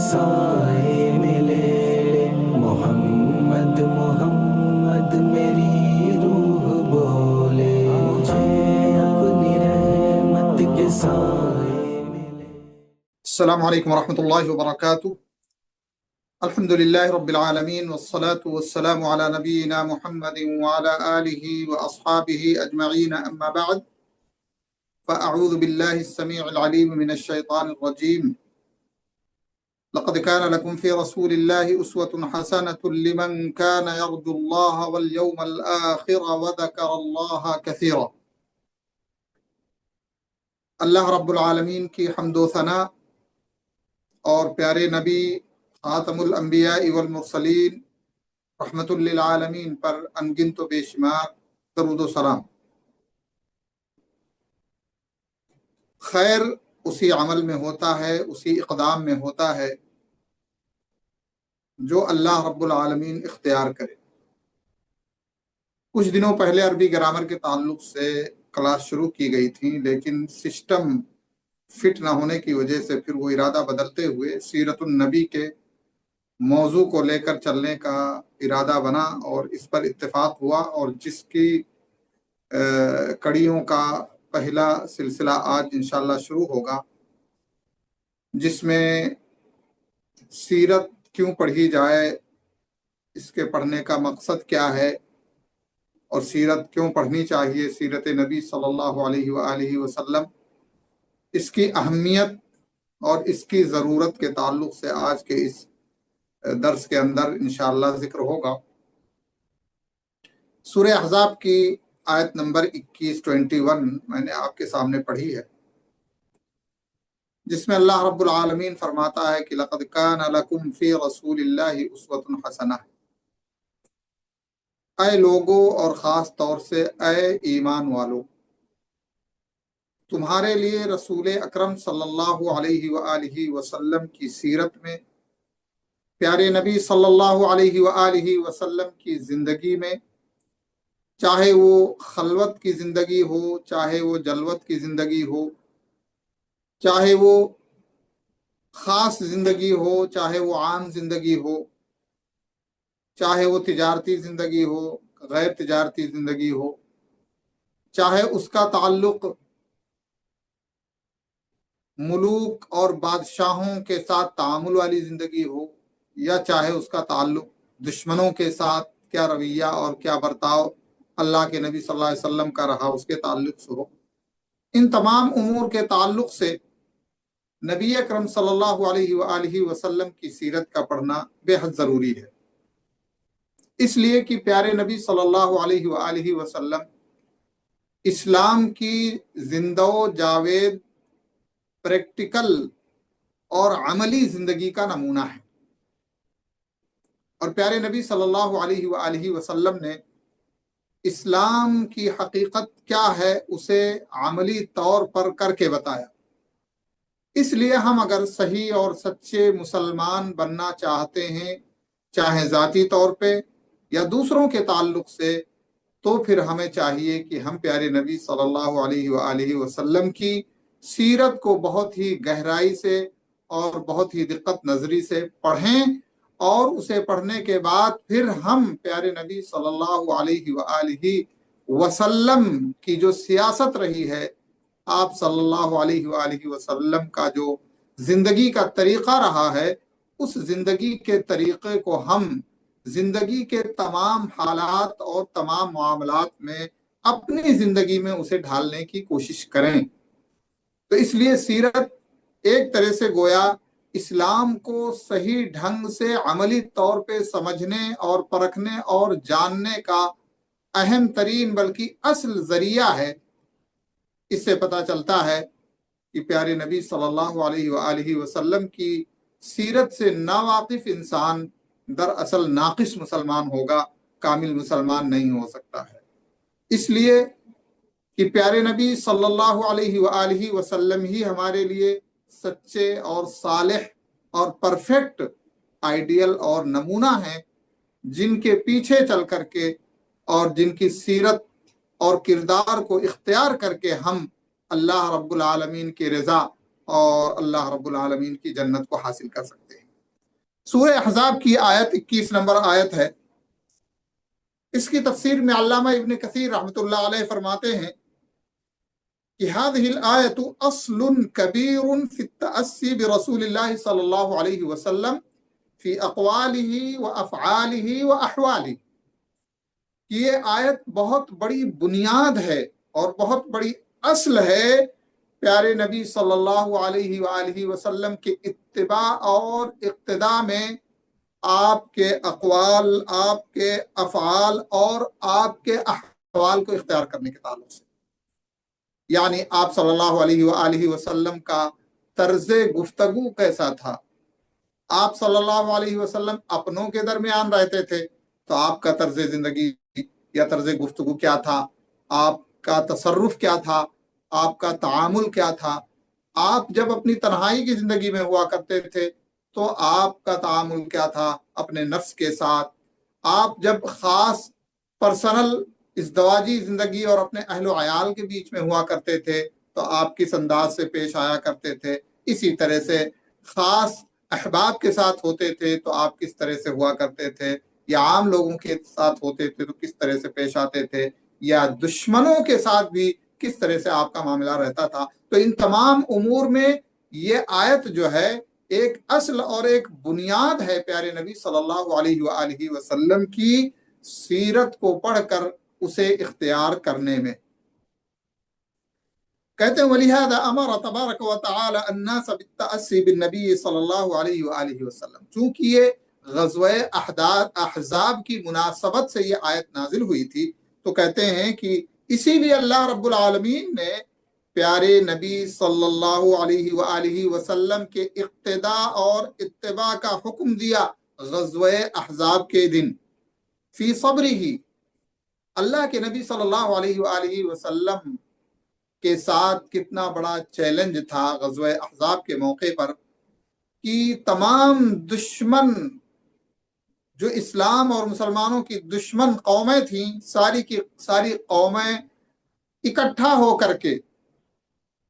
سائے ملے محمد محمد میری روح بولے مجھے اپنی رحمت کے سائے ملے۔ السلام علیکم ورحمۃ اللہ وبرکاتہ۔ الحمد للہ رب العالمین والصلاة والسلام علی نبینا محمد وعلی آلہ واصحابہ اجمعین، اما بعد فاعوذ باللہ السمیع العلیم من الشیطان الرجیم۔ لقد كان لكم في رسول الله أسوة حسنة لمن كان يرجو الله واليوم الآخر وذكر الله كثيرا۔ اللہ رب العالمین کی حمد و ثنا اور پیارے نبی خاتم الانبیاء والمرسلین رحمت للعالمین پر انگنت و بے شمار درود و سلام۔ خیر اسی عمل میں ہوتا ہے، اسی اقدام میں ہوتا ہے جو اللہ رب العالمین اختیار کرے۔ کچھ دنوں پہلے عربی گرامر کے تعلق سے کلاس شروع کی گئی تھی، لیکن سسٹم فٹ نہ ہونے کی وجہ سے پھر وہ ارادہ بدلتے ہوئے سیرت النبی کے موضوع کو لے کر چلنے کا ارادہ بنا اور اس پر اتفاق ہوا، اور جس کی کڑیوں کا پہلا سلسلہ آج انشاءاللہ شروع ہوگا، جس میں سیرت کیوں پڑھی جائے، اس کے پڑھنے کا مقصد کیا ہے، اور سیرت کیوں پڑھنی چاہیے، سیرت نبی صلی اللہ علیہ وآلہ وسلم، اس کی اہمیت اور اس کی ضرورت کے تعلق سے آج کے اس درس کے اندر انشاءاللہ ذکر ہوگا۔ سورہ احزاب کی آیت نمبر 21 میں نے آپ کے سامنے پڑھی ہے، جس میں اللہ رب العالمین فرماتا ہے کہ لَقَدْ كَانَ لَكُمْ فِي رَسُولِ اللَّهِ أُسْوَةٌ حَسَنَةٌ۔ اے لوگوں اور خاص طور سے اے ایمان والو، تمہارے لیے رسول اکرم صلی اللہ علیہ وآلہ وسلم کی سیرت میں، پیارے نبی صلی اللہ علیہ وآلہ وسلم کی زندگی میں، چاہے وہ خلوت کی زندگی ہو، چاہے وہ جلوت کی زندگی ہو، چاہے وہ خاص زندگی ہو، چاہے وہ عام زندگی ہو، چاہے وہ تجارتی زندگی ہو، غیر تجارتی زندگی ہو، چاہے اس کا تعلق ملوک اور بادشاہوں کے ساتھ تعامل والی زندگی ہو، یا چاہے اس کا تعلق دشمنوں کے ساتھ کیا رویہ اور کیا برتاؤ اللہ کے نبی صلی اللہ علیہ وسلم کا رہا، اس کے تعلق سے ہو، ان تمام امور کے تعلق سے نبی اکرم صلی اللہ علیہ وآلہ وسلم کی سیرت کا پڑھنا بے حد ضروری ہے، اس لیے کہ پیارے نبی صلی اللہ علیہ وآلہ وسلم اسلام کی زندہ و جاوید پریکٹیکل اور عملی زندگی کا نمونہ ہے، اور پیارے نبی صلی اللہ علیہ وآلہ وسلم نے اسلام کی حقیقت کیا ہے اسے عملی طور پر کر کے بتایا۔ اس لیے ہم اگر صحیح اور سچے مسلمان بننا چاہتے ہیں، چاہے ذاتی طور پہ یا دوسروں کے تعلق سے، تو پھر ہمیں چاہیے کہ ہم پیارے نبی صلی اللہ علیہ وآلہ وسلم کی سیرت کو بہت ہی گہرائی سے اور بہت ہی دقت نظری سے پڑھیں، اور اسے پڑھنے کے بعد پھر ہم پیارے نبی صلی اللہ علیہ وآلہ وسلم کی جو سیاست رہی ہے، آپ صلی اللہ علیہ وآلہ وسلم کا جو زندگی کا طریقہ رہا ہے، اس زندگی کے طریقے کو ہم زندگی کے تمام حالات اور تمام معاملات میں اپنی زندگی میں اسے ڈھالنے کی کوشش کریں۔ تو اس لیے سیرت ایک طرح سے گویا اسلام کو صحیح ڈھنگ سے عملی طور پہ سمجھنے اور پرکھنے اور جاننے کا اہم ترین بلکہ اصل ذریعہ ہے۔ اس سے پتہ چلتا ہے کہ پیارے نبی صلی اللہ علیہ وآلہ وسلم کی سیرت سے ناواقف انسان دراصل ناقص مسلمان ہوگا، کامل مسلمان نہیں ہو سکتا ہے۔ اس لیے کہ پیارے نبی صلی اللہ علیہ وآلہ وسلم ہی ہمارے لیے سچے اور صالح اور پرفیکٹ آئیڈیل اور نمونہ ہیں، جن کے پیچھے چل کر کے اور جن کی سیرت اور کردار کو اختیار کر کے ہم اللہ رب العالمین کی رضا اور اللہ رب العالمین کی جنت کو حاصل کر سکتے ہیں۔ سورہ احزاب کی آیت 21 نمبر آیت ہے. اس کی تفسیر میں علامہ ابن کثیر رحمۃ اللہ علیہ فرماتے ہیں کہ هذه الآية أصل كبير في التأسي برسول الله صلی اللہ علیہ وسلم فی اقواله وافعاله واحواله. یہ آیت بہت بڑی بنیاد ہے اور بہت بڑی اصل ہے پیارے نبی صلی اللہ علیہ وآلہ وسلم کے اتباع اور اقتداء میں، آپ کے اقوال، آپ کے افعال اور آپ کے احوال کو اختیار کرنے کے تعلق سے. یعنی آپ صلی اللہ علیہ وآلہ وسلم کا طرز گفتگو کیسا تھا. آپ صلی اللہ علیہ وسلم اپنوں کے درمیان رہتے تھے تو آپ کا طرز زندگی یا طرز گفتگو کیا تھا، آپ کا تصرف کیا تھا، آپ کا تعامل کیا تھا. آپ جب اپنی تنہائی کی زندگی میں ہوا کرتے تھے تو آپ کا تعامل کیا تھا اپنے نفس کے ساتھ. آپ جب خاص پرسنل ازدواجی زندگی اور اپنے اہل و عیال کے بیچ میں ہوا کرتے تھے تو آپ کس انداز سے پیش آیا کرتے تھے. اسی طرح سے خاص احباب کے ساتھ ہوتے تھے تو آپ کس طرح سے ہوا کرتے تھے، یا عام لوگوں کے ساتھ ہوتے تھے تو کس طرح سے پیش آتے تھے، یا دشمنوں کے ساتھ بھی کس طرح سے آپ کا معاملہ رہتا تھا. تو ان تمام امور میں یہ آیت جو ہے ایک اصل اور ایک بنیاد ہے پیارے نبی صلی اللہ علیہ وآلہ وسلم کی سیرت کو پڑھ کر اسے اختیار کرنے میں. کہتے ہیں وَلِهَذَا أَمَرَ تَبَارَكَ وَتَعَالَى النَّاسَ بِالتَّأَسِّي بِالنَّبِيِّ صلی اللہ علیہ وآلہ وسلم. چونکہ یہ غزوہ احزاب کی مناسبت سے یہ آیت نازل ہوئی تھی تو کہتے ہیں کہ اسی لیے اللہ رب العالمین نے پیارے نبی صلی اللہ علیہ وآلہ وسلم کے اقتداء اور اتباع کا حکم دیا غزوہ احزاب کے دن. فی صبرہ، اللہ کے نبی صلی اللہ علیہ وآلہ وسلم کے ساتھ کتنا بڑا چیلنج تھا غزوہ احزاب کے موقع پر کہ تمام دشمن جو اسلام اور مسلمانوں کی دشمن قومیں تھیں، ساری کی ساری قومیں اکٹھا ہو کر کے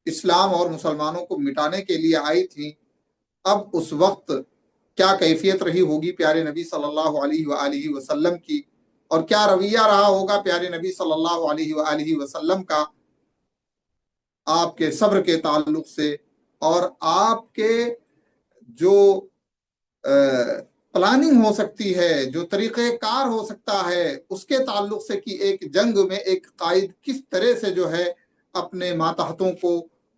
اسلام اور مسلمانوں کو مٹانے کے لیے آئی تھیں. اب اس وقت کیا کیفیت رہی ہوگی پیارے نبی صلی اللہ علیہ وآلہ وسلم کی، اور کیا رویہ رہا ہوگا پیارے نبی صلی اللہ علیہ وآلہ وسلم کا آپ کے صبر کے تعلق سے، اور آپ کے جو پلاننگ ہو سکتی ہے، جو طریقہ کار ہو سکتا ہے اس کے تعلق سے کہ ایک جنگ میں ایک قائد کس طرح سے جو ہے اپنے ماتحتوں کو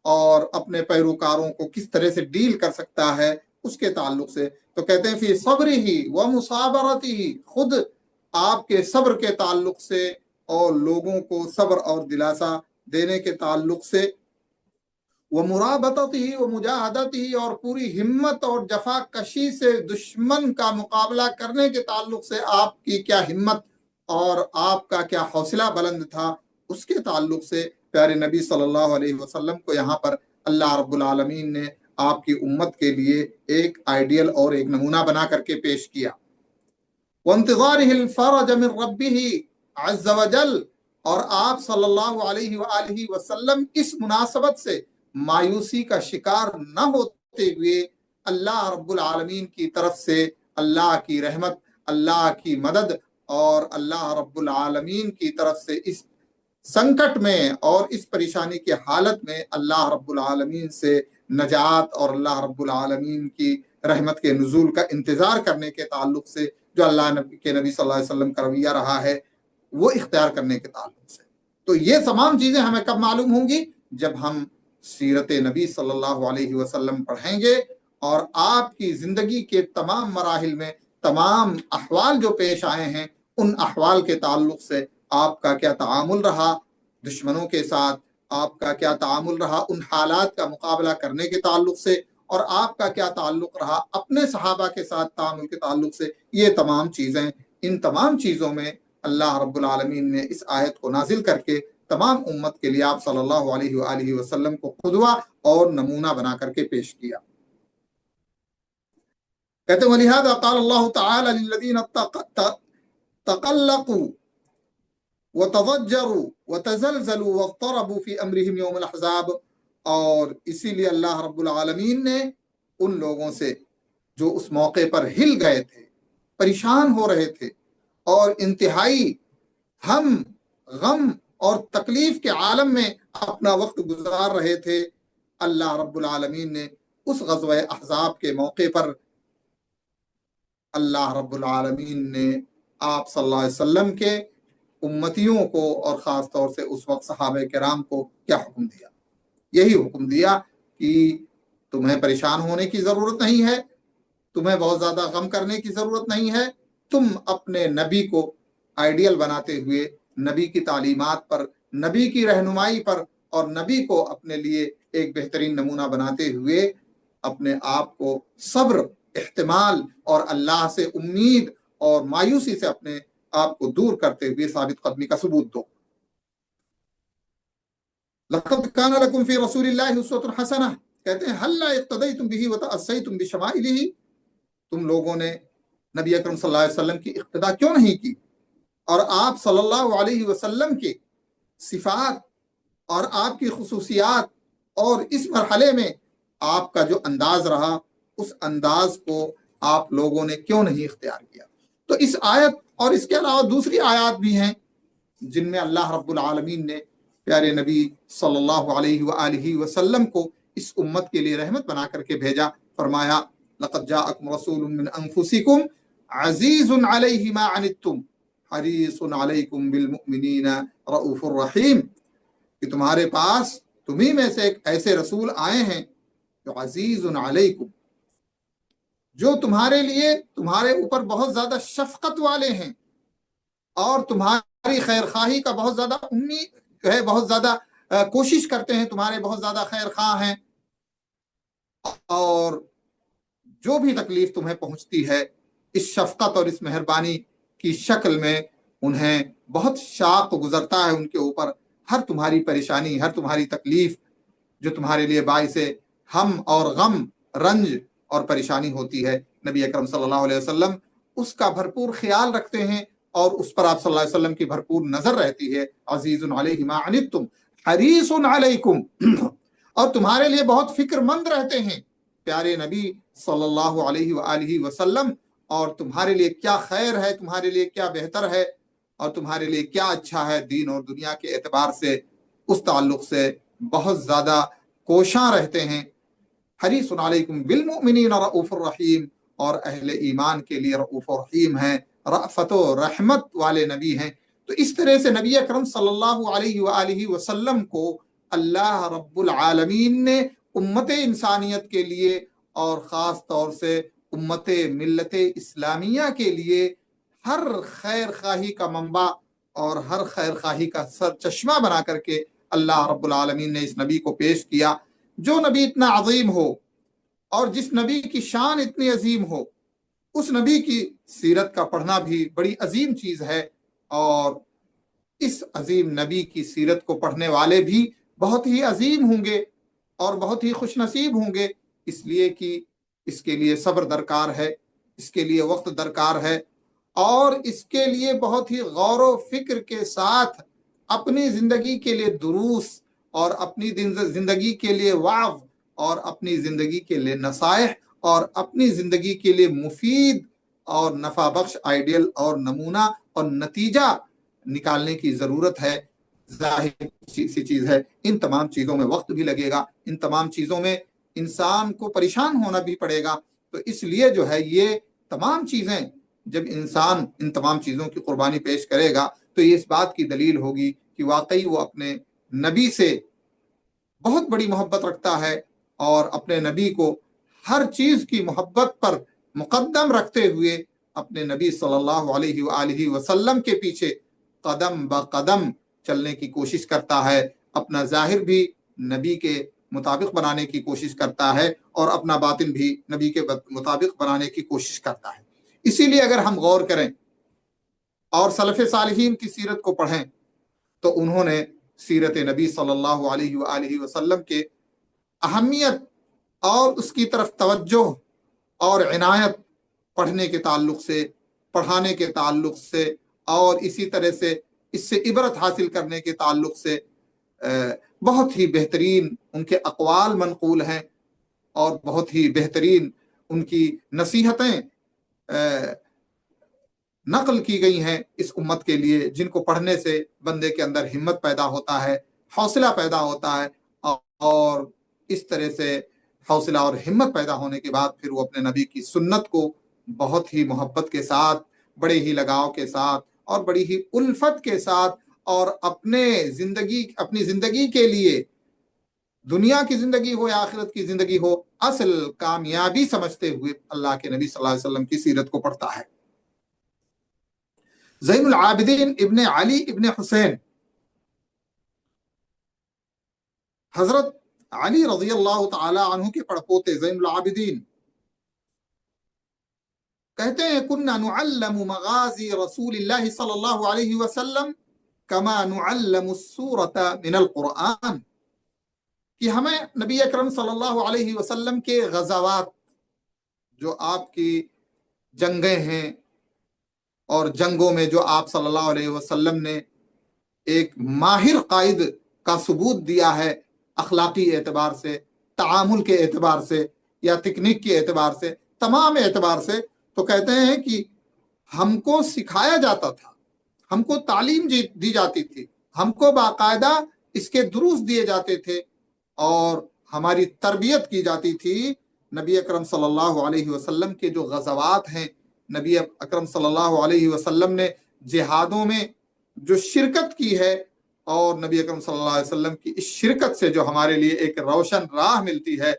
اور اپنے پیروکاروں کو کس طرح سے ڈیل کر سکتا ہے اس کے تعلق سے. تو کہتے ہیں فی صبر ہی و مصابرتی ہی، خود آپ کے صبر کے تعلق سے اور لوگوں کو صبر اور دلاسا دینے کے تعلق سے، ومرابطتہ ومجاہدتہ، اور پوری ہمت اور جفا کشی سے دشمن کا مقابلہ کرنے کے تعلق سے آپ کی کیا ہمت اور آپ کا کیا حوصلہ بلند تھا، اس کے تعلق سے پیارے نبی صلی اللہ علیہ وسلم کو یہاں پر اللہ رب العالمین نے آپ کی امت کے لیے ایک آئیڈیل اور ایک نمونہ بنا کر کے پیش کیا. وانتظارہ الفرج من ربہ عز وجل، اور آپ صلی اللہ علیہ وآلہ وسلم اس مناسبت سے مایوسی کا شکار نہ ہوتے ہوئے اللہ رب العالمین کی طرف سے اللہ کی رحمت، اللہ کی مدد اور اللہ رب العالمین کی طرف سے اس سنکٹ میں اور اس پریشانی کی حالت میں اللہ رب العالمین سے نجات اور اللہ رب العالمین کی رحمت کے نزول کا انتظار کرنے کے تعلق سے جو اللہ کے نبی صلی اللہ علیہ وسلم کا رویہ رہا ہے وہ اختیار کرنے کے تعلق سے. تو یہ تمام چیزیں ہمیں کب معلوم ہوں گی؟ جب ہم سیرت نبی صلی اللہ علیہ وسلم پڑھیں گے اور آپ کی زندگی کے تمام مراحل میں تمام احوال جو پیش آئے ہیں ان احوال کے تعلق سے آپ کا کیا تعامل رہا دشمنوں کے ساتھ، آپ کا کیا تعامل رہا ان حالات کا مقابلہ کرنے کے تعلق سے، اور آپ کا کیا تعلق رہا اپنے صحابہ کے ساتھ تعامل کے تعلق سے. یہ تمام چیزیں، ان تمام چیزوں میں اللہ رب العالمین نے اس آیت کو نازل کر کے تمام امت کے لیے آپ صلی اللہ علیہ وآلہ وسلم کو قدوہ اور نمونہ بنا کر کے پیش کیا. کہتے ہیں وَلِهَذَا قَالَ اللَّهُ تَعَالَى لِلَّذِينَ تَقَلَّقُوا وَتَضَجَّرُوا وَتَزَلْزَلُوا وَاضْطَرَبُوا فِي أَمْرِهِمْ يَوْمَ الْأَحْزَابِ، اور اسی لیے اللہ رب العالمین نے ان لوگوں سے جو اس موقع پر ہل گئے تھے، پریشان ہو رہے تھے اور انتہائی ہم، غم اور تکلیف کے عالم میں اپنا وقت گزار رہے تھے، اللہ رب العالمین نے اس غزوہ احزاب کے موقع پر اللہ رب العالمین نے آپ صلی اللہ علیہ وسلم کے امتیوں کو اور خاص طور سے اس وقت صحابہ کرام کو کیا حکم دیا؟ یہی حکم دیا کہ تمہیں پریشان ہونے کی ضرورت نہیں ہے، تمہیں بہت زیادہ غم کرنے کی ضرورت نہیں ہے، تم اپنے نبی کو آئیڈیل بناتے ہوئے، نبی کی تعلیمات پر، نبی کی رہنمائی پر اور نبی کو اپنے لیے ایک بہترین نمونہ بناتے ہوئے اپنے آپ کو صبر، احتمال اور اللہ سے امید اور مایوسی سے اپنے آپ کو دور کرتے ہوئے ثابت قدمی کا ثبوت دو۔ لقد كان لكم في رسول الله اسوة حسنہ، کہتے ہیں هلا اقتديتم به وتأسيتم بشمائله، تم لوگوں نے نبی اکرم صلی اللہ علیہ وسلم کی اقتدا کیوں نہیں کی اور آپ صلی اللہ علیہ وسلم کے صفات اور آپ کی خصوصیات اور اس مرحلے میں آپ کا جو انداز رہا، اس انداز کو آپ لوگوں نے کیوں نہیں اختیار کیا؟ تو اس آیت اور اس کے علاوہ دوسری آیات بھی ہیں جن میں اللہ رب العالمین نے پیارے نبی صلی اللہ علیہ وآلہ وسلم کو اس امت کے لیے رحمت بنا کر کے بھیجا۔ فرمایا لقد جاءکم رسول من انفسکم عزیز علیہ ما عنتم حریص علیکم بالمؤمنین رؤوف الرحیم، کہ تمہارے پاس تمہیں میں سے ایک ایسے رسول آئے ہیں جو عزیز علیکم، جو تمہارے لیے، تمہارے اوپر بہت زیادہ شفقت والے ہیں اور تمہاری خیر خواہی کا بہت زیادہ امید ہے، بہت زیادہ کوشش کرتے ہیں، تمہارے بہت زیادہ خیر خواہ ہیں، اور جو بھی تکلیف تمہیں پہنچتی ہے اس شفقت اور اس مہربانی کی شکل میں انہیں بہت شاق گزرتا ہے ان کے اوپر، ہر تمہاری پریشانی، ہر تمہاری تکلیف جو تمہارے لیے باعث ہم اور غم، رنج اور پریشانی ہوتی ہے، نبی اکرم صلی اللہ علیہ وسلم اس کا بھرپور خیال رکھتے ہیں اور اس پر آپ صلی اللہ علیہ وسلم کی بھرپور نظر رہتی ہے۔ عزیز علیہ ما عنتم حریص علیکم، اور تمہارے لیے بہت فکر مند رہتے ہیں پیارے نبی صلی اللہ علیہ وآلہ وسلم، اور تمہارے لیے کیا خیر ہے، تمہارے لیے کیا بہتر ہے اور تمہارے لیے کیا اچھا ہے دین اور دنیا کے اعتبار سے، اس تعلق سے بہت زیادہ کوشاں رہتے ہیں۔ حریص علیکم بالمؤمنین رؤوف الرحیم، اور اہل ایمان کے لیے رؤوف الرحیم ہیں، رأفت و رحمت والے نبی ہیں۔ تو اس طرح سے نبی اکرم صلی اللہ علیہ وآلہ وسلم کو اللہ رب العالمین نے امت انسانیت کے لیے اور خاص طور سے امت ملت اسلامیہ کے لیے ہر خیر خواہی کا منبع اور ہر خیر خواہی کا سر چشمہ بنا کر کے اللہ رب العالمین نے اس نبی کو پیش کیا۔ جو نبی اتنا عظیم ہو اور جس نبی کی شان اتنی عظیم ہو، اس نبی کی سیرت کا پڑھنا بھی بڑی عظیم چیز ہے، اور اس عظیم نبی کی سیرت کو پڑھنے والے بھی بہت ہی عظیم ہوں گے اور بہت ہی خوش نصیب ہوں گے، اس لیے کہ اس کے لیے صبر درکار ہے، اس کے لیے وقت درکار ہے، اور اس کے لیے بہت ہی غور و فکر کے ساتھ اپنی زندگی کے لیے دروس اور اپنی زندگی کے لیے وعظ اور اپنی زندگی کے لیے نصائح اور اپنی زندگی کے لیے مفید اور نفع بخش آئیڈیل اور نمونہ اور نتیجہ نکالنے کی ضرورت ہے۔ ظاہر سی چیز ہے ان تمام چیزوں میں وقت بھی لگے گا، ان تمام چیزوں میں انسان کو پریشان ہونا بھی پڑے گا، تو اس لیے جو ہے یہ تمام چیزیں جب انسان ان تمام چیزوں کی قربانی پیش کرے گا تو یہ اس بات کی دلیل ہوگی کہ واقعی وہ اپنے نبی سے بہت بڑی محبت رکھتا ہے اور اپنے نبی کو ہر چیز کی محبت پر مقدم رکھتے ہوئے اپنے نبی صلی اللہ علیہ وآلہ وسلم کے پیچھے قدم بقدم چلنے کی کوشش کرتا ہے، اپنا ظاہر بھی نبی کے مطابق بنانے کی کوشش کرتا ہے اور اپنا باطن بھی نبی کے مطابق بنانے کی کوشش کرتا ہے۔ اسی لیے اگر ہم غور کریں اور سلف صالحین کی سیرت کو پڑھیں تو انہوں نے سیرت نبی صلی اللہ علیہ وآلہ وسلم کے اہمیت اور اس کی طرف توجہ اور عنایت پڑھنے کے تعلق سے، پڑھانے کے تعلق سے، اور اسی طرح سے اس سے عبرت حاصل کرنے کے تعلق سے بہت ہی بہترین ان کے اقوال منقول ہیں اور بہت ہی بہترین ان کی نصیحتیں نقل کی گئی ہیں اس امت کے لیے، جن کو پڑھنے سے بندے کے اندر ہمت پیدا ہوتا ہے، حوصلہ پیدا ہوتا ہے، اور اس طرح سے حوصلہ اور ہمت پیدا ہونے کے بعد پھر وہ اپنے نبی کی سنت کو بہت ہی محبت کے ساتھ، بڑے ہی لگاؤ کے ساتھ اور بڑی ہی الفت کے ساتھ، اور اپنی زندگی کے لیے، دنیا کی زندگی ہو یا آخرت کی زندگی ہو، اصل کامیابی سمجھتے ہوئے اللہ کے نبی صلی اللہ علیہ وسلم کی سیرت کو پڑھتا ہے۔ زین العابدین ابن علی ابن حسین، حضرت علی رضی اللہ تعالی عنہ کے پڑپوتے زین العابدین کہتے ہیں کننا نعلم مغازی رسول اللہ صلی اللہ علیہ وسلم کما نعلم السورۃ من القرآن، کہ ہمیں نبی اکرم صلی اللہ علیہ وسلم کے غزوات، جو آپ کی جنگیں ہیں اور جنگوں میں جو آپ صلی اللہ علیہ وسلم نے ایک ماہر قائد کا ثبوت دیا ہے، اخلاقی اعتبار سے، تعامل کے اعتبار سے یا تکنیک کے اعتبار سے، تمام اعتبار سے، تو کہتے ہیں کہ ہم کو سکھایا جاتا تھا، ہم کو تعلیم دی جاتی تھی، ہم کو باقاعدہ اس کے دروس دیے جاتے تھے اور ہماری تربیت کی جاتی تھی نبی اکرم صلی اللہ علیہ وسلم کے جو غزوات ہیں، نبی اکرم صلی اللہ علیہ وسلم نے جہادوں میں جو شرکت کی ہے، اور نبی اکرم صلی اللہ علیہ وسلم کی اس شرکت سے جو ہمارے لیے ایک روشن راہ ملتی ہے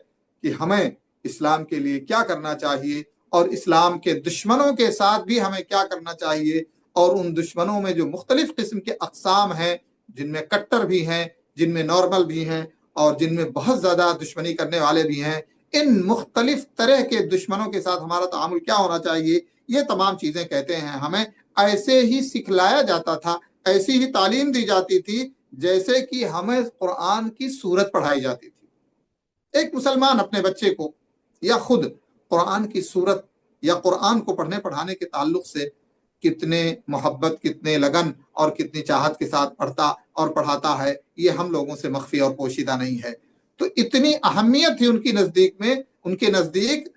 کہ ہمیں اسلام کے لیے کیا کرنا چاہیے، اور اسلام کے دشمنوں کے ساتھ بھی ہمیں کیا کرنا چاہیے، اور ان دشمنوں میں جو مختلف قسم کے اقسام ہیں، جن میں کٹر بھی ہیں، جن میں نارمل بھی ہیں، اور جن میں بہت زیادہ دشمنی کرنے والے بھی ہیں، ان مختلف طرح کے دشمنوں کے ساتھ ہمارا تعامل کیا ہونا چاہیے، یہ تمام چیزیں کہتے ہیں ہمیں ایسے ہی سکھلایا جاتا تھا، ایسی ہی تعلیم دی جاتی تھی جیسے کہ ہمیں قرآن کی سورت پڑھائی جاتی تھی۔ ایک مسلمان اپنے بچے کو یا خود قرآن کی سورت یا قرآن کو پڑھنے پڑھانے کے تعلق سے کتنے محبت، کتنے لگن اور کتنی چاہت کے ساتھ پڑھتا اور پڑھاتا ہے، یہ ہم لوگوں سے مخفی اور پوشیدہ نہیں ہے۔ تو اتنی اہمیت تھی ان کی نزدیک میں، ان کے نزدیک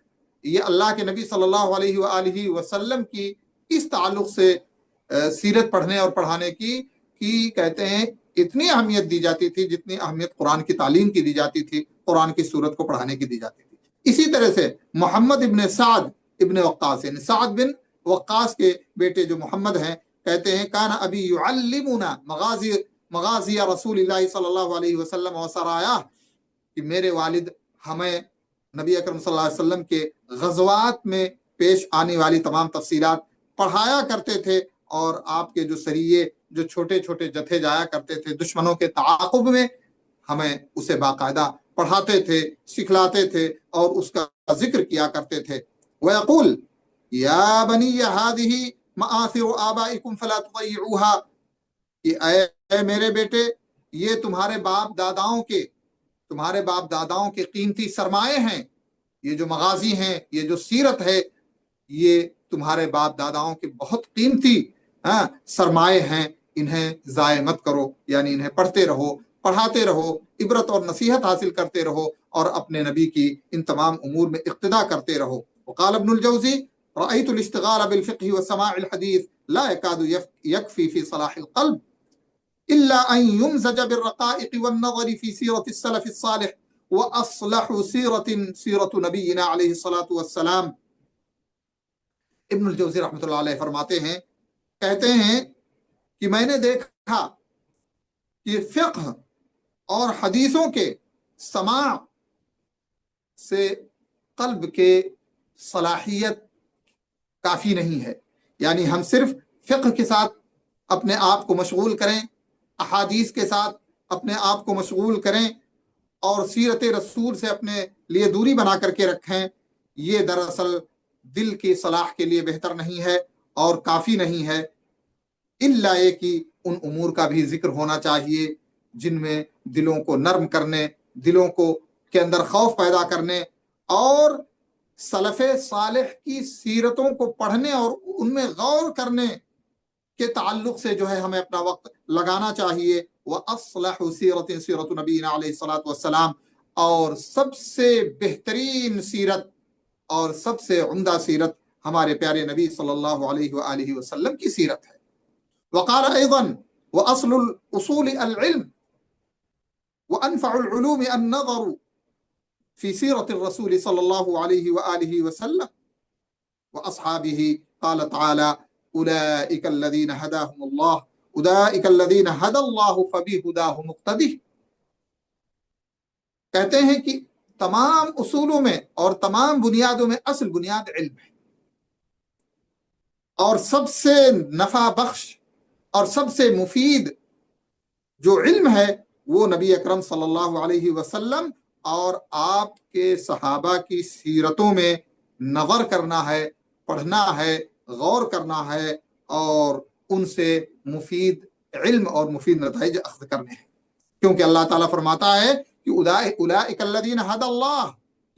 یہ اللہ کے نبی صلی اللہ علیہ وآلہ وسلم کی اس تعلق سے سیرت پڑھنے اور پڑھانے کی کہتے ہیں اتنی اہمیت دی جاتی تھی جتنی اہمیت قرآن کی تعلیم کی دی جاتی تھی، قرآن کی سورت کو پڑھانے کی دی جاتی تھی۔ اسی طرح سے محمد ابن سعد ابن وقاص، یعنی سعد بن وقاص کے بیٹے جو محمد ہیں، کہتے ہیں کان ابی یعلمنا مغازی رسول اللہ صلی اللہ علیہ وسلم وسرایا، کہ میرے والد ہمیں نبی اکرم صلی اللہ علیہ وسلم کے غزوات میں پیش آنے والی تمام تفصیلات پڑھایا کرتے تھے، اور آپ کے جو سریے، جو چھوٹے چھوٹے جتھے جایا کرتے تھے دشمنوں کے تعاقب میں، ہمیں اسے باقاعدہ پڑھاتے تھے، سکھلاتے تھے اور اس کا ذکر کیا کرتے تھے۔ وَيَقُولُ يَا بَنِيَّ هَذِهِ مَآثِرُ آبَائِكُمْ فَلَا تُضَيِّعُوهَا، کہ اے میرے بیٹے، یہ تمہارے باپ داداؤں کے قیمتی سرمایے ہیں، یہ جو مغازی ہیں، یہ جو سیرت ہے، یہ تمہارے باپ داداؤں کے بہت قیمتی سرمایے ہیں، انہیں ضائع مت کرو، یعنی انہیں پڑھتے رہو، پڑھاتے رہو، عبرت اور نصیحت حاصل کرتے رہو، اور اپنے نبی کی ان تمام امور میں اقتدا کرتے رہو۔ وقال ابن الجوزی رأيت الاشتغال بالفقه وسماع الحديث لا يكاد يكفي في صلاح القلب إلا أن يمزج بالرقائق والنظر في سيرة السلف الصالح وأصلح سيرة نبينا عليه الصلاة والسلام۔ ابن الجوزی رحمۃ اللہ علیہ فرماتے ہیں، کہتے ہیں کہ میں نے دیکھا کہ فقہ اور حدیثوں کے سماع سے قلب کے صلاحیت کافی نہیں ہے، یعنی ہم صرف فقہ کے ساتھ اپنے آپ کو مشغول کریں، احادیث کے ساتھ اپنے آپ کو مشغول کریں اور سیرت رسول سے اپنے لیے دوری بنا کر کے رکھیں، یہ دراصل دل کی صلاح کے لیے بہتر نہیں ہے اور کافی نہیں ہے، الا یہ کہ ان امور کا بھی ذکر ہونا چاہیے جن میں دلوں کو نرم کرنے، دلوں کو کے اندر خوف پیدا کرنے، اور سلف صالح کی سیرتوں کو پڑھنے اور ان میں غور کرنے کے تعلق سے جو ہے ہمیں اپنا وقت لگانا چاہیے۔ وَأَصْلَحُ سِيرَةُ نَبِيِّنَا عَلَيْهِ الصَّلَاةُ وَالسَّلَامُ، اور سب سے بہترین سیرت اور سب سے عمدہ سیرت ہمارے پیارے نبی صلی اللہ علیہ وآلہ وسلم کی سیرت ہے۔ وقال ايضا واصل الاصول العلم وانفع العلوم النظر في سيرة الرسول صلى الله عليه وآله وسلم وأصحابه، قال تعالى أولئك الذين هداهم الله أولئك الذين هدى الله فبهداه مقتده۔ کہتے ہیں کہ تمام اصولوں میں اور تمام بنیادوں میں اصل بنیاد علم ہے، اور سب سے نفع بخش اور سب سے مفید جو علم ہے وہ نبی اکرم صلی اللہ علیہ وسلم اور آپ کے صحابہ کی سیرتوں میں نظر کرنا ہے، پڑھنا ہے، غور کرنا ہے، اور ان سے مفید علم اور مفید نتائج اخذ کرنے ہیں۔ کیونکہ اللہ تعالیٰ فرماتا ہے کہ اولئک الذین ھدی اللہ،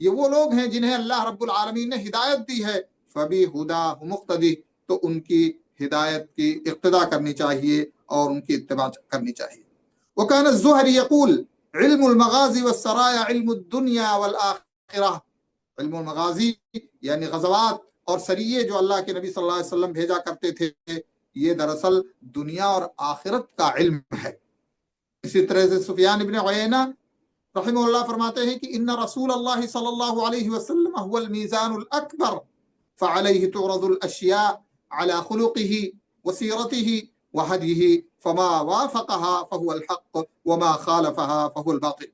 یہ وہ لوگ ہیں جنہیں اللہ رب العالمین نے ہدایت دی ہے، فبہداہ مقتدی، تو ان کی ہدایت کی اقتداء کرنی چاہیے اور ان کی اتباع کرنی چاہیے۔ وكان الزهري يقول علم المغازی والسرايا علم الدنیا والآخرہ، علم المغازی یعنی غزوات اور سریے جو اللہ کے نبی صلی اللہ علیہ وسلم بھیجا کرتے تھے، یہ دراصل دنیا اور آخرت کا علم ہے۔ اسی طرح سے سفیان ابن عیینہ رحمہ اللہ فرماتے ہیں کہ ان رسول اللہ صلی اللہ علیہ وسلم هو المیزان الاکبر فعلیہ تعرض الاشیاء على خلقه وسیرته وهدیه فما وافقها فهو الحق وما خالفها فهو الباطل۔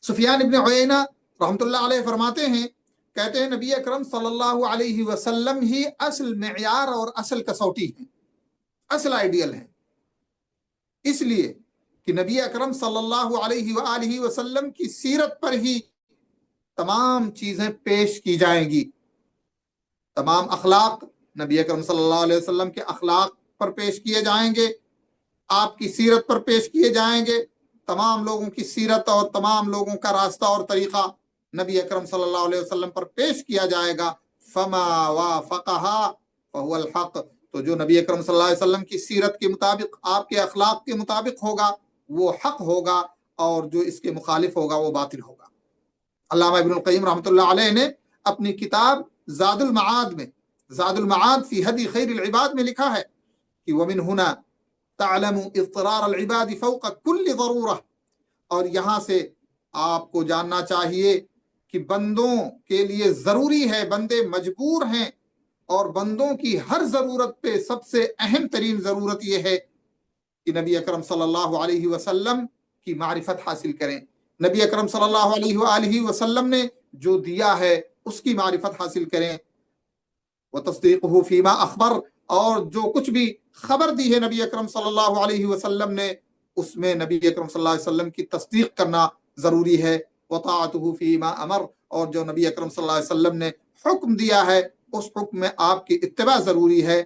سفیان ابن عیینہ رحمۃ اللہ علیہ فرماتے ہیں، کہتے ہیں نبی اکرم صلی اللہ علیہ وسلم ہی اصل معیار اور اصل کسوٹی ہیں، اصل آئیڈیل ہیں۔ اس لیے کہ نبی اکرم صلی اللہ علیہ وآلہ وسلم کی سیرت پر ہی تمام چیزیں پیش کی جائیں گی، تمام اخلاق نبی اکرم صلی اللہ علیہ وسلم کے اخلاق پر پیش کیے جائیں گے، آپ کی سیرت پر پیش کیے جائیں گے، تمام لوگوں کی سیرت اور تمام لوگوں کا راستہ اور طریقہ نبی اکرم صلی اللہ علیہ وسلم پر پیش کیا جائے گا۔ فما وافقها فهو الحق، تو جو نبی اکرم صلی اللہ علیہ وسلم کی سیرت کے مطابق، آپ کے اخلاق کے مطابق ہوگا وہ حق ہوگا، اور جو اس کے مخالف ہوگا وہ باطل ہوگا۔ علامہ ابن القیم رحمۃ اللہ علیہ نے اپنی کتاب زاد المعاد میں، زاد المعاد فی ہدی خیر العباد میں لکھا ہے کہ ومن ہنا تعلم اضطرار العباد فوق کل ضرورہ، اور یہاں سے آپ کو جاننا چاہیے کہ بندوں کے لیے ضروری ہے، بندے مجبور ہیں، اور بندوں کی ہر ضرورت پہ سب سے اہم ترین ضرورت یہ ہے کہ نبی اکرم صلی اللہ علیہ وسلم کی معرفت حاصل کریں، نبی اکرم صلی اللہ علیہ وآلہ وسلم نے جو دیا ہے اس کی معرفت حاصل کریں، وتصدیقہ فیما اخبر، اور جو کچھ بھی خبر دی ہے نبی اکرم صلی اللہ علیہ وسلم نے اس میں نبی اکرم صلی اللہ علیہ وسلم کی تصدیق کرنا ضروری ہے، وطاعتہ فیما امر، اور جو نبی اکرم صلی اللہ علیہ وسلم نے حکم دیا ہے اس حکم میں آپ کی اتباع ضروری ہے۔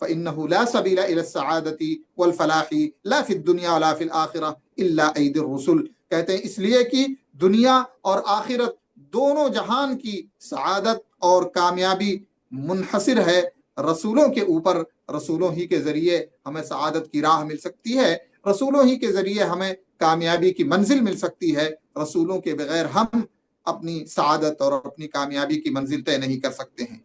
فإنه لا سبيل إلى السعادة والفلاح لا في الدنيا ولا في الآخرة إلا أيدي الرسل، کہتے ہیں اس لیے کہ دنیا اور آخرت دونوں جہان کی سعادت اور کامیابی منحصر ہے رسولوں کے اوپر، رسولوں ہی کے ذریعے ہمیں سعادت کی راہ مل سکتی ہے، رسولوں ہی کے ذریعے ہمیں کامیابی کی منزل مل سکتی ہے، رسولوں کے بغیر ہم اپنی سعادت اور اپنی کامیابی کی منزل طے نہیں کر سکتے ہیں۔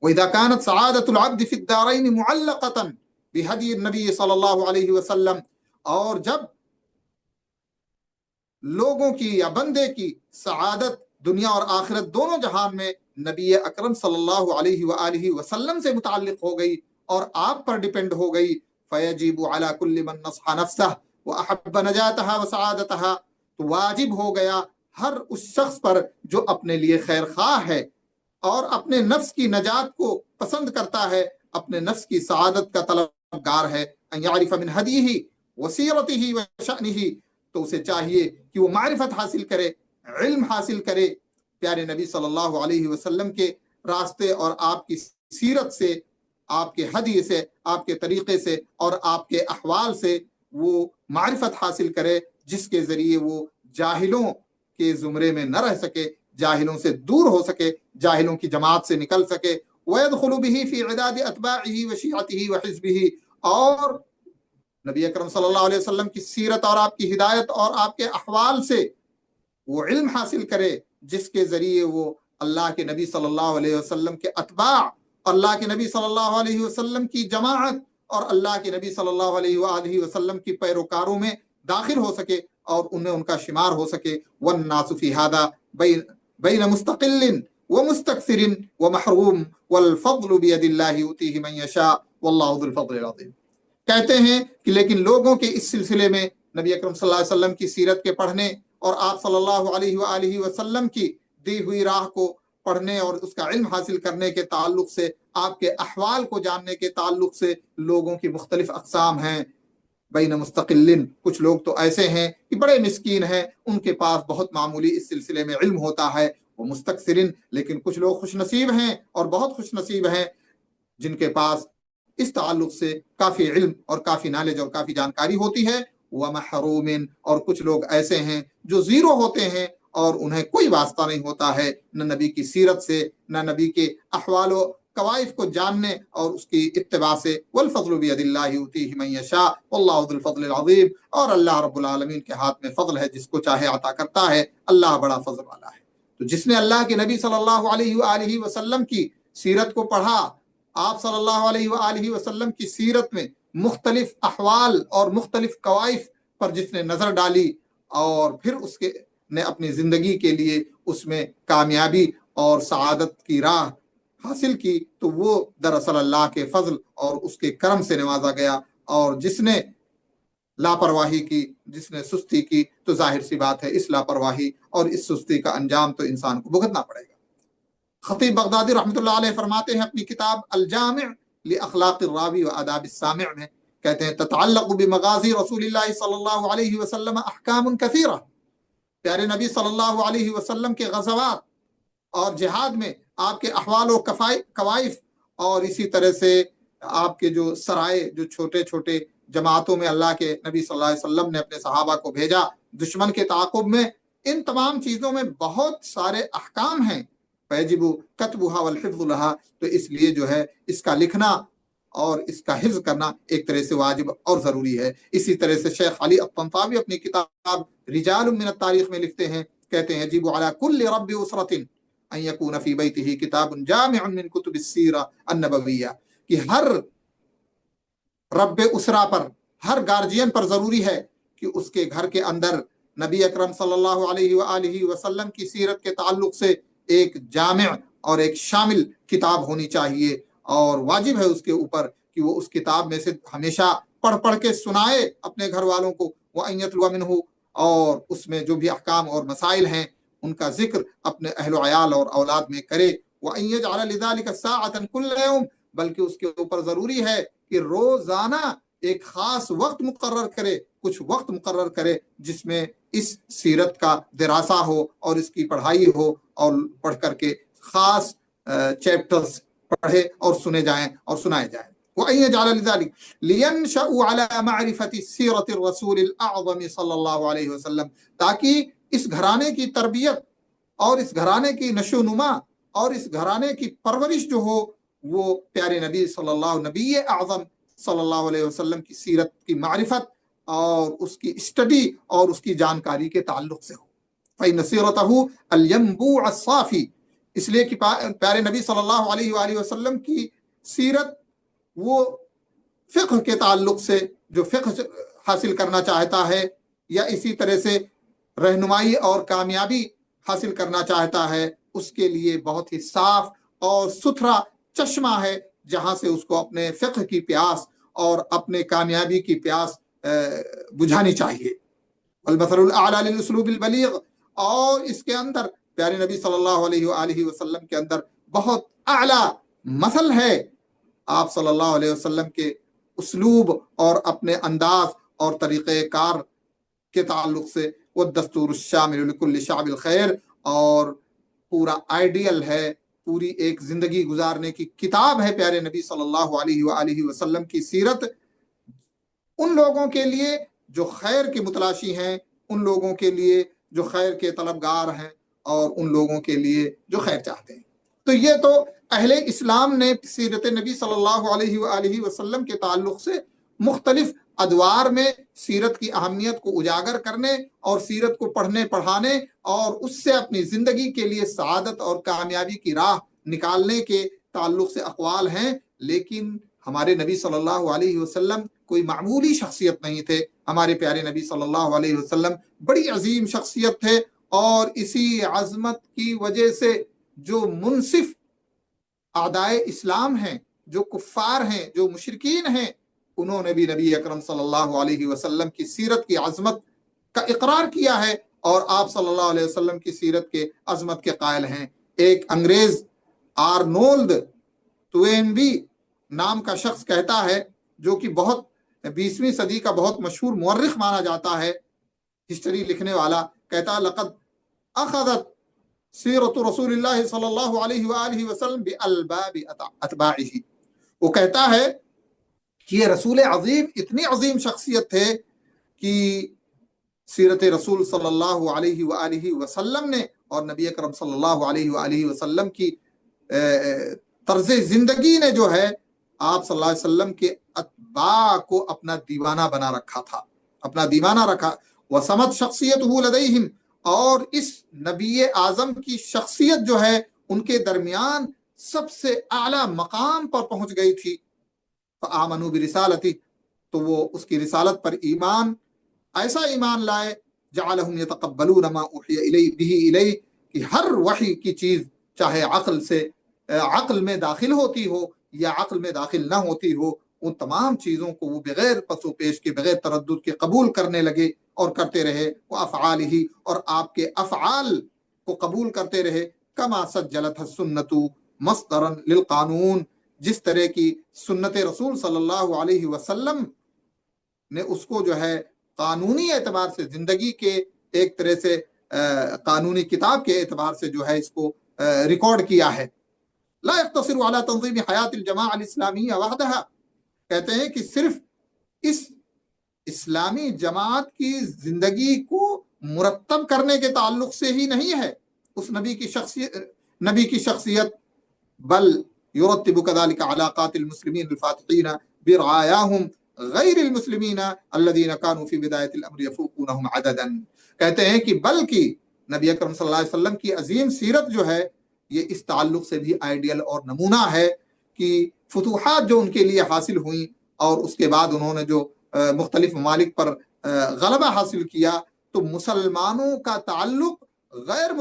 وَإِذَا كَانَتْ سَعَادَةُ الْعَبْدِ فِي الدَّارَيْنِ مُعَلَّقَةً بِهَدْيِ النَّبِيِّ صلی اللہ علیہ وسلم، اور جب لوگوں کی یا بندے کی سعادت دنیا اور آخرت دونوں جہان میں نبی اکرم صلی اللہ علیہ وآلہ وسلم سے متعلق ہو گئی اور آپ پر ڈیپینڈ ہو گئی، فَيَجِبُ عَلَى كُلِّ مَنْ نَصْحَ نَفْسَهُ وَأَحَبَّ نَجَاتَهَا وَسَعَادَتَهَا، تو واجب ہو گیا ہر اس شخص پر جو اپنے لیے خیر خواہ ہے اور اپنے نفس کی نجات کو پسند کرتا ہے، اپنے نفس کی سعادت کا طلبگار ہے، ان یعرف من ہدیہ وسیرتہ وشأنہ، تو اسے چاہیے کہ وہ معرفت حاصل کرے، علم حاصل کرے پیارے نبی صلی اللہ علیہ وسلم کے راستے اور آپ کی سیرت سے، آپ کے ہدی سے، آپ کے طریقے سے اور آپ کے احوال سے وہ معرفت حاصل کرے، جس کے ذریعے وہ جاہلوں کے زمرے میں نہ رہ سکے، جاہلوں سے دور ہو سکے، جاہلوں کی جماعت سے نکل سکے، وَيَدْخُلُ بِهِ فِي عِدَادِ أَتْبَاعِهِ وَشِيعَتِهِ وَحِزْبِهِ، اور نبی اکرم صلی اللہ علیہ وسلم کی سیرت اور آپ کی ہدایت اور آپ کے احوال سے وہ علم حاصل کرے جس کے ذریعے وہ اللہ کے نبی صلی اللہ علیہ وسلم کے اتباع، اللہ کے نبی صلی اللہ علیہ وسلم کی جماعت اور اللہ کے نبی صلی اللہ علیہ وآلہ وسلم کی پیروکاروں میں داخل ہو سکے اور انہیں ان کا شمار ہو سکے۔ والناس فی ھذا بین مستقل ومستکثر ومحروم والفضل بید اللہ یؤتیہ من یشاء واللہ ذو الفضل العظیم۔ کہتے ہیں کہ لیکن لوگوں کے اس سلسلے میں نبی اکرم صلی اللہ علیہ وسلم کی سیرت کے پڑھنے اور آپ صلی اللہ علیہ وآلہ وسلم کی دی ہوئی راہ کو پڑھنے اور اس کا علم حاصل کرنے کے تعلق سے، آپ کے احوال کو جاننے کے تعلق سے لوگوں کی مختلف اقسام ہیں۔ بین مستقلن، کچھ لوگ تو ایسے ہیں کہ بڑے مسکین ہیں، ان کے پاس بہت معمولی اس سلسلے میں علم ہوتا ہے۔ وہ مستکثرین، لیکن کچھ لوگ خوش نصیب ہیں اور بہت خوش نصیب ہیں جن کے پاس اس تعلق سے کافی علم اور کافی نالج اور کافی جانکاری ہوتی ہے۔ ومحرومن، اور کچھ لوگ ایسے ہیں جو زیرو ہوتے ہیں اور انہیں کوئی واسطہ نہیں ہوتا ہے نہ نبی کی سیرت سے، نہ نبی کے احوال و کوائف کو جاننے اور اس کی اتباع سے۔ والفضل بید اللہ یؤتیہ من یشاء واللہ ذو الفضل العظیم، اور اللہ رب العالمین کے ہاتھ میں فضل ہے، جس کو چاہے عطا کرتا ہے، اللہ بڑا فضل والا ہے۔ تو جس نے اللہ کے نبی صلی اللہ علیہ وآلہ وسلم کی سیرت کو پڑھا، آپ صلی اللہ علیہ وآلہ وسلم کی سیرت میں مختلف احوال اور مختلف کوائف پر جس نے نظر ڈالی اور پھر اس کے نے اپنی زندگی کے لیے اس میں کامیابی اور سعادت کی راہ حاصل کی، تو وہ دراصل اللہ کے فضل اور اس کے کرم سے نوازا گیا۔ اور جس نے لاپرواہی کی، جس نے سستی کی، تو ظاہر سی بات ہے اس لاپرواہی اور اس سستی کا انجام تو انسان کو بھگتنا پڑے گا۔ خطیب بغدادی رحمۃ اللہ علیہ فرماتے ہیں اپنی کتاب الجامع لاخلاق الراوی و آداب السامع میں، کہتے ہیں تتعلق بمغازی رسول اللہ صلی اللہ علیہ وسلم احکام کثیرہ۔ پیارے نبی صلی اللہ علیہ وسلم کے غزوات اور جہاد میں آپ کے احوال و کوائف، اور اسی طرح سے آپ کے جو سرائے، جو چھوٹے چھوٹے جماعتوں میں اللہ کے نبی صلی اللہ علیہ وسلم نے اپنے صحابہ کو بھیجا دشمن کے تعاقب میں، ان تمام چیزوں میں بہت سارے احکام ہیں۔ فیجب کتبها والحفظ لها، تو اس لیے جو ہے اس کا لکھنا اور اس کا حفظ کرنا ایک طرح سے واجب اور ضروری ہے۔ اسی طرح سے شیخ علی الطنطاوی اپنی کتاب رجال من التاریخ میں لکھتے ہیں، کہتے ہیں یجب علی کل رب اسرۃ ان یکون فی بیتہ کتاب جامع من کتب السیرہ النبویہ، کہ ہر رب اسرہ پر، ہر گارجین پر ضروری ہے کہ اس کے گھر کے اندر نبی اکرم صلی اللہ علیہ وآلہ وسلم کی سیرت کے تعلق سے ایک جامع اور ایک شامل کتاب ہونی چاہیے، اور واجب ہے اس کے اوپر کہ وہ اس کتاب میں سے ہمیشہ پڑھ پڑھ کے سنائے اپنے گھر والوں کو، وَأَن يَتْلُوَ مِنْهُ، اور اس میں جو بھی احکام اور مسائل ہیں ان کا ذکر اپنے اہل و عیال اور اولاد میں کرے۔ وَأَن يَجْعَلَ لِذَلِكَ سَاعَةً كُلَّ يَوْمٍ، بلکہ اس کے اوپر ضروری ہے کہ روزانہ ایک خاص وقت مقرر کرے، کچھ وقت مقرر کرے جس میں اس سیرت کا دراسہ ہو اور اس کی پڑھائی ہو، اور پڑھ کر کے خاص چیپٹرز پڑھے اور سنے جائیں اور سنائے جائیں۔ وَأَن يَجْعَلَ لِذَلِكَ لِيَنشَأُ عَلَى مَعْرِفَةِ سِيرَةِ الرَّسُولِ الْأَعْظَمِ صلی اللہ علیہ وسلم، تاکہ اس گھرانے کی تربیت اور اس گھرانے کی نشو و نما اور اس گھرانے کی پرورش جو ہو وہ پیارے نبی صلی اللہ، نبی اعظم صلی اللہ علیہ وسلم کی سیرت کی معرفت اور اس کی اسٹڈی اور اس کی جانکاری کے تعلق سے ہو۔ فَإِنَّ سِيرَتَهُ الْيَنبُوعَ الصَّافِي، اس لیے کہ پیارے نبی صلی اللہ علیہ وآلہ وسلم کی سیرت وہ فقہ کے تعلق سے جو فقہ حاصل کرنا چاہتا ہے، یا اسی طرح سے رہنمائی اور کامیابی حاصل کرنا چاہتا ہے، اس کے لیے بہت ہی صاف اور ستھرا چشمہ ہے جہاں سے اس کو اپنے فقہ کی پیاس اور اپنے کامیابی کی پیاس بجھانی چاہیے۔ المثل الاعلی للاسلوب البلیغ، اور اس کے اندر پیارے نبی صلی اللہ علیہ وآلہ وسلم کے اندر بہت اعلیٰ مثل ہے آپ صلی اللہ علیہ وسلم کے اسلوب اور اپنے انداز اور طریقہ کار کے تعلق سے۔ والدستور الشامل لکل شعب الخیر، اور پورا آئیڈیل ہے، پوری ایک زندگی گزارنے کی کتاب ہے پیارے نبی صلی اللہ علیہ وآلہ وسلم کی سیرت، ان لوگوں کے لیے جو خیر کے متلاشی ہیں، ان لوگوں کے لیے جو خیر کے طلبگار ہیں، اور ان لوگوں کے لیے جو خیر چاہتے ہیں۔ تو یہ تو اہل اسلام نے سیرت نبی صلی اللہ علیہ وآلہ وسلم کے تعلق سے مختلف ادوار میں سیرت کی اہمیت کو اجاگر کرنے اور سیرت کو پڑھنے پڑھانے اور اس سے اپنی زندگی کے لیے سعادت اور کامیابی کی راہ نکالنے کے تعلق سے اقوال ہیں، لیکن ہمارے نبی صلی اللہ علیہ وسلم کوئی معمولی شخصیت نہیں تھے۔ ہمارے پیارے نبی صلی اللہ علیہ وسلم بڑی عظیم شخصیت تھے، اور اسی عظمت کی وجہ سے جو منصف اعدائے اسلام ہیں، جو کفار ہیں، جو مشرکین ہیں، انہوں نے بھی نبی اکرم صلی اللہ علیہ وسلم کی سیرت کی عظمت کا اقرار کیا ہے، اور آپ صلی اللہ علیہ وسلم کی سیرت کے عظمت کے قائل ہیں۔ ایک انگریز آرنولد توینبی نام کا شخص کہتا ہے، جو کہ بہت 20ویں صدی کا بہت مشہور مورخ مانا جاتا ہے، ہسٹری لکھنے والا، کہتا ہے لقد اخذت سیرت رسول اللہ صلی اللہ علیہ وآلہ وسلم بالباب اتباعہ۔ وہ کہتا ہے کہ یہ رسول عظیم اتنی عظیم شخصیت تھے کہ سیرت رسول صلی اللہ علیہ وآلہ وسلم نے اور نبی اکرم صلی اللہ علیہ وآلہ وسلم کی طرز زندگی نے جو ہے آپ صلی اللہ علیہ وسلم کے اتباع کو اپنا دیوانہ بنا رکھا تھا، اپنا دیوانہ رکھا۔ وسمت شخصیتہ لدیہم، اور اس نبی اعظم کی شخصیت جو ہے ان کے درمیان سب سے اعلیٰ مقام پر پہنچ گئی تھی۔ فآمنوا برسالتہ، تو وہ اس کی رسالت پر ایسا ایمان لائے، جعلہم یتقبلون ما اوحی بہ الیہ، کہ ہر وحی کی چیز چاہے عقل میں داخل ہوتی ہو یا عقل میں داخل نہ ہوتی ہو، ان تمام چیزوں کو وہ بغیر پس و پیش کے، بغیر تردد کے قبول کرنے لگے اور کرتے رہے۔ وہ افعال ہی، اور آپ کے افعال کو قبول کرتے رہے۔ کما سجلت السنت مصدرا للقانون، جس طرح کی سنت رسول صلی اللہ علیہ وسلم نے اس کو جو ہے قانونی اعتبار سے، زندگی کے ایک طرح سے قانونی کتاب کے اعتبار سے جو ہے اس کو ریکارڈ کیا ہے۔ لا يقتصر على تنظیم حیات الجماعہ الاسلامیہ وحدہا، کہتے ہیں کہ صرف اس اسلامی جماعت کی زندگی کو مرتب کرنے کے تعلق سے ہی نہیں ہے اس نبی کی شخصیت، بل یرتب كذلك علاقات المسلمین الفاتحین برعایاہم غیر المسلمین الذین كانوا فی بدایۃ الامر یفوقونہم عددا، کہتے ہیں کہ بلکہ نبی اکرم صلی اللہ علیہ وسلم کی عظیم سیرت جو ہے یہ اس تعلق سے بھی آئیڈیل اور نمونہ ہے کہ فتوحات جو ان کے لیے حاصل ہوئیں اور اس کے بعد انہوں نے جو مختلف ممالک پر غلبہ حاصل کیا، تو مسلمانوں کا تعلق غیر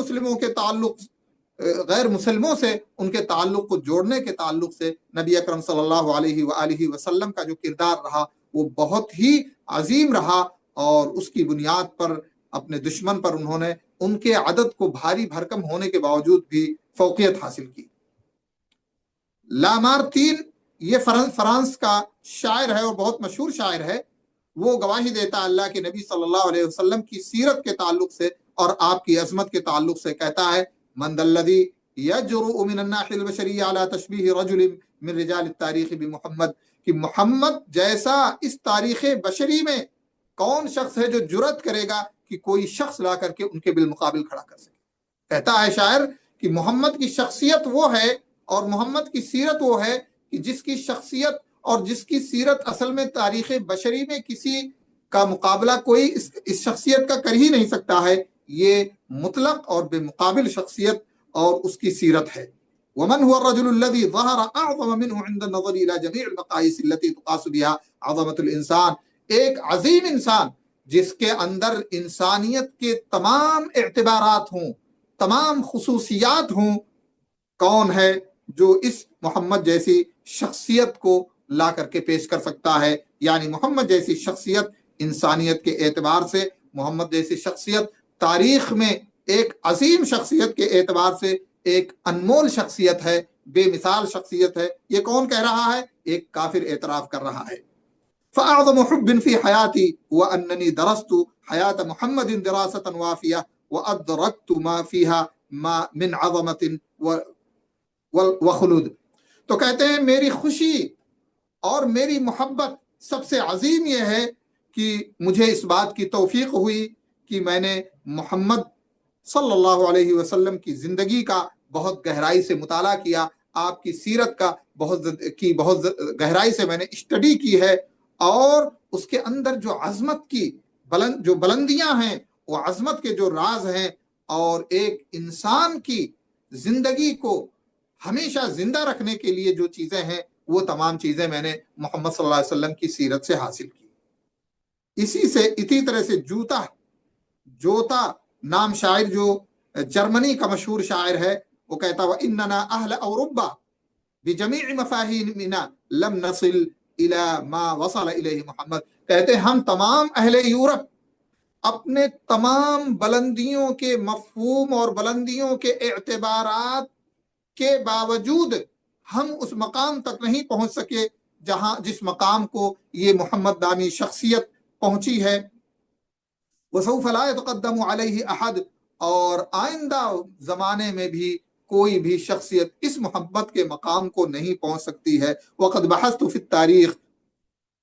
مسلموں سے ان کے تعلق کو جوڑنے کے تعلق سے نبی اکرم صلی اللہ علیہ وآلہ وسلم کا جو کردار رہا وہ بہت ہی عظیم رہا، اور اس کی بنیاد پر اپنے دشمن پر انہوں نے ان کے عدد کو بھاری بھرکم ہونے کے باوجود بھی فوقیت حاصل کی۔ لامارتین، یہ فرانس کا شاعر ہے اور بہت مشہور شاعر ہے، وہ گواہی دیتا اللہ کے نبی صلی اللہ علیہ وسلم کی سیرت کے تعلق سے اور آپ کی عظمت کے تعلق سے، کہتا ہے من ذا الذی یجرؤ من الناحیہ البشریہ علی تشبیہ رجل من رجال التاریخ بمحمد، کہ محمد جیسا اس تاریخ بشری میں کون شخص ہے جو جرأت کرے گا کہ کوئی شخص لا کر کے ان کے بالمقابل کھڑا کر سکے۔ کہتا ہے شاعر کہ محمد کی شخصیت وہ ہے اور محمد کی سیرت وہ ہے کہ جس کی شخصیت اور جس کی سیرت اصل میں تاریخ بشری میں کسی کا مقابلہ کوئی اس شخصیت کا کر ہی نہیں سکتا ہے، یہ مطلق اور بے مقابل شخصیت اور اس کی سیرت ہے۔ ومن هو الرجل الذي ظهر اعظم منه عند النظر الى جميع المقاييس التي تقاس بها عظمة الانسان، ایک عظیم انسان جس کے اندر انسانیت کے تمام اعتبارات ہوں، تمام خصوصیات ہوں، کون ہے جو اس محمد جیسی شخصیت کو لا کر کے پیش کر سکتا ہے؟ یعنی محمد جیسی شخصیت انسانیت کے اعتبار سے، محمد جیسی شخصیت تاریخ میں ایک عظیم شخصیت کے اعتبار سے ایک انمول شخصیت ہے، بے مثال شخصیت ہے۔ یہ کون کہہ رہا ہے؟ ایک کافر اعتراف کر رہا ہے۔ فأعظم حب في حياتي وأنني درست حياة محمد دراسة وافية وأدركت ما فيها من عظمة وخلود۔ تو کہتے ہیں میری خوشی اور میری محبت سب سے عظیم یہ ہے کہ مجھے اس بات کی توفیق ہوئی کہ میں نے محمد صلی اللہ علیہ وسلم کی زندگی کا بہت گہرائی سے مطالعہ کیا، آپ کی سیرت کا بہت گہرائی سے میں نے اسٹڈی کی ہے، اور اس کے اندر جو عظمت کی جو بلندیاں ہیں، وہ عظمت کے جو راز ہیں، اور ایک انسان کی زندگی کو ہمیشہ زندہ رکھنے کے لیے جو چیزیں ہیں، وہ تمام چیزیں میں نے محمد صلی اللہ علیہ وسلم کی سیرت سے حاصل کی۔ اسی طرح سے جوتا نام شاعر جو جرمنی کا مشہور شاعر ہے، وہ کہتا وَإِنَّنَا أَهْلَ أَوْرُبَّا بِجَمِيعِ مَفَاهِيمِنَا لَمْ نَصِلْ إِلَى مَا وَصَلَ إِلَيْهِ محمد، کہتے ہیں ہم تمام اہل یورپ اپنے تمام بلندیوں کے مفہوم اور بلندیوں کے اعتبارات کے باوجود ہم اس مقام تک نہیں پہنچ سکے جس مقام کو یہ محمد نامی شخصیت پہنچی ہے۔ وَسَوْفَ لَا يَتَقَدَّمُ عَلَيْهِ أَحَدٌ، اور آئندہ زمانے میں بھی کوئی بھی شخصیت اس محبت کے مقام کو نہیں پہنچ سکتی ہے۔ وَقَدْ بَحَثْتُ فِي التَّارِيخِ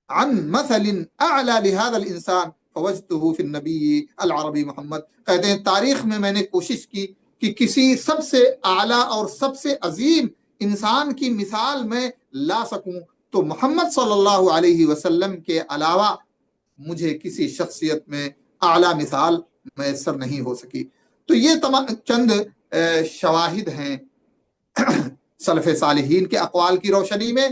عن مثل اعلی لهذا الانسان فوجدته في النبی العربی محمد، کہتے ہیں تاریخ میں نے کوشش کی کہ کسی سب سے اعلیٰ اور سب سے عظیم انسان کی مثال میں لا سکوں، تو محمد صلی اللہ علیہ وسلم کے علاوہ مجھے کسی شخصیت میں اعلیٰ مثال میسر نہیں ہو سکی۔ تو یہ چند شواہد ہیں سلف صالحین کے اقوال کی روشنی میں،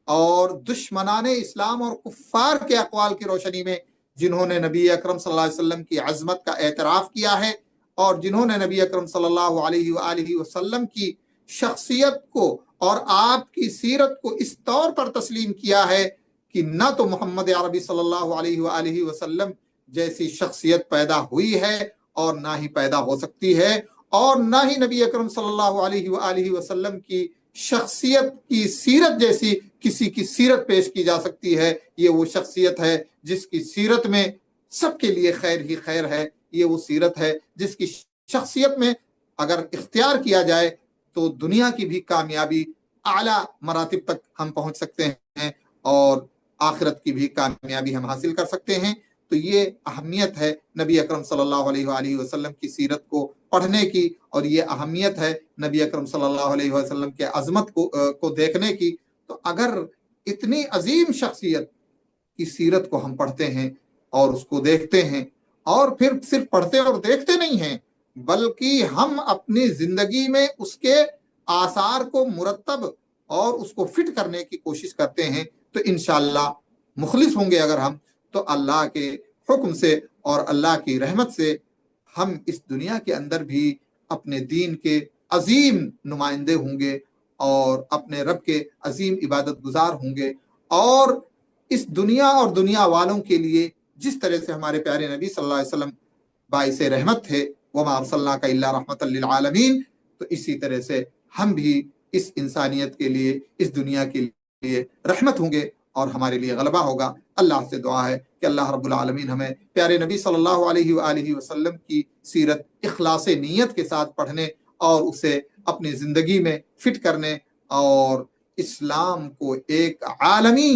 اور دشمنان اسلام اور کفار کے اقوال کی روشنی میں، جنہوں نے نبی اکرم صلی اللہ علیہ وسلم کی عظمت کا اعتراف کیا ہے، اور جنہوں نے نبی اکرم صلی اللہ علیہ وآلہ وسلم کی شخصیت کو اور آپ کی سیرت کو اس طور پر تسلیم کیا ہے کہ نہ تو محمد عربی صلی اللہ علیہ وآلہ وسلم جیسی شخصیت پیدا ہوئی ہے اور نہ ہی پیدا ہو سکتی ہے، اور نہ ہی نبی اکرم صلی اللہ علیہ وآلہ وسلم کی شخصیت کی سیرت جیسی کسی کی سیرت پیش کی جا سکتی ہے۔ یہ وہ شخصیت ہے جس کی سیرت میں سب کے لیے خیر ہی خیر ہے، یہ وہ سیرت ہے جس کی شخصیت میں اگر اختیار کیا جائے تو دنیا کی بھی کامیابی اعلیٰ مراتب تک ہم پہنچ سکتے ہیں، اور آخرت کی بھی کامیابی ہم حاصل کر سکتے ہیں۔ تو یہ اہمیت ہے نبی اکرم صلی اللہ علیہ وآلہ وسلم کی سیرت کو پڑھنے کی، اور یہ اہمیت ہے نبی اکرم صلی اللہ علیہ وسلم کے عظمت کو دیکھنے کی۔ تو اگر اتنی عظیم شخصیت کی سیرت کو ہم پڑھتے ہیں اور اس کو دیکھتے ہیں، اور پھر صرف پڑھتے اور دیکھتے نہیں ہیں، بلکہ ہم اپنی زندگی میں اس کے آثار کو مرتب اور اس کو فٹ کرنے کی کوشش کرتے ہیں، تو انشاءاللہ مخلص ہوں گے اگر ہم، تو اللہ کے حکم سے اور اللہ کی رحمت سے ہم اس دنیا کے اندر بھی اپنے دین کے عظیم نمائندے ہوں گے، اور اپنے رب کے عظیم عبادت گزار ہوں گے، اور اس دنیا اور دنیا والوں کے لیے جس طرح سے ہمارے پیارے نبی صلی اللہ علیہ وسلم باعث رحمت تھے، وَمَا أَرْسَلْنَاكَ إِلَّا رَحْمَةً لِّلْعَالَمِينَ، تو اسی طرح سے ہم بھی اس انسانیت کے لیے، اس دنیا کے لیے رحمت ہوں گے، اور ہمارے لیے غلبہ ہوگا۔ اللہ سے دعا ہے کہ اللہ رب العالمین ہمیں پیارے نبی صلی اللہ علیہ وآلہ وسلم کی سیرت اخلاص نیت کے ساتھ پڑھنے اور اسے اپنی زندگی میں فٹ کرنے، اور اسلام کو ایک عالمی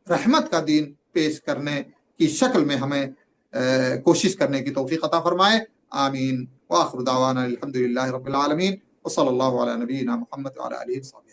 رحمت کا دین پیش کرنے کی شکل میں ہمیں کوشش کرنے کی توفیق عطا فرمائے۔ آمین۔ وآخر دعوانا الحمدللہ رب العالمین، وصلی اللہ علی نبینا محمد وعلی آلہ وصحبہ۔